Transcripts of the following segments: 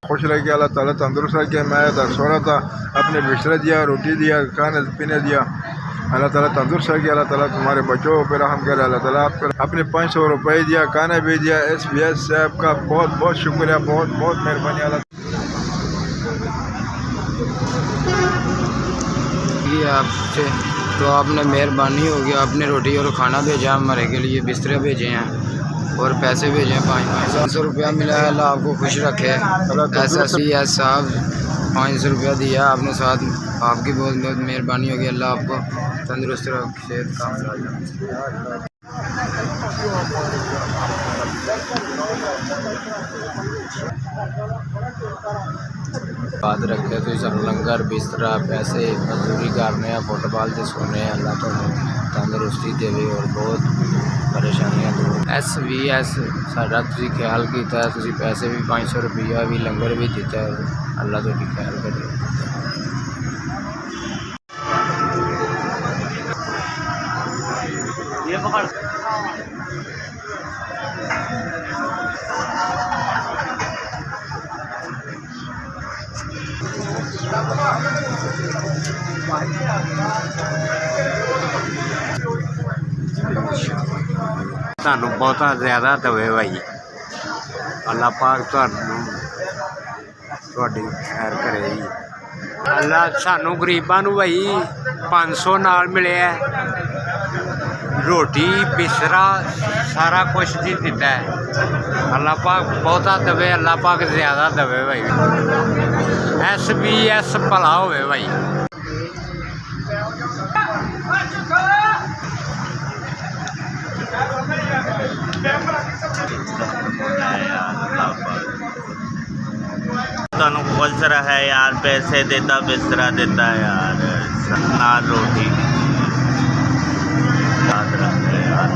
खुश रह गया, अल्लाह ताला तंदुरुस्त रह गया। मैं तो सो रहा था, अपने बिस्तरा दिया, रोटी दिया, खाने पीने दिया। अल्लाह ताला तंदुरुस्त रह गया। अल्लाह ताला तुम्हारे बच्चों पर रहम करे। अल्लाह ताला आपको अपने 500 रुपये दिया, खाना भी दिया। SBS साहब का बहुत बहुत शुक्रिया, बहुत बहुत मेहरबानी। अल्लाह ये आपसे तो आपने मेहरबानी हो गया, आपने रोटी और खाना भेजा, हमारे के लिए बिस्तरे भेजे हैं और पैसे भेजे हैं 500 रुपया मिला है। अल्लाह आपको खुश रखे। SSES साहब 500 रुपया दिया आपने, साथ आपकी बहुत बहुत मेहरबानी होगी। अल्लाह आपको तंदुरुस्त रखे, सेहत काम बात रखे तो इस लंगर बिस्तरा पैसे मजदूरी करने फुटबॉल से सोने। अल्लाह तो तंदुरुस्ती देवे और बहुत परेशानियां दूर। SVS साडा तुसी ख्याल किया, तुसी पैसे भी 500 रुपया भी लंगर भी दिता है। अल्लाह तो ख्याल करे। सानू बहुता ज़्यादा दवे भाई, अल्लाह पाक तुहाडी खैर करे जी। अल्लाह सानू गरीबां नू भाई 500 नाल मिले, रोटी बिस्तरा सारा कुछ जी दिता है। अल्लाह पाक बहुता दवे, अल्लाह पाक ज़्यादा दवे भाई। SVS भला होवे भाई। तुहानू खुश रहे यार, पैसे देता बिस्तरा देता यार, नाल रोटी याद रखे यार।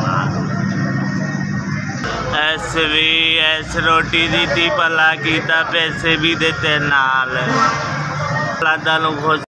SVS रोटी दी भला कीता, पैसे भी देते नाल। अल्लाह तुहानू खुश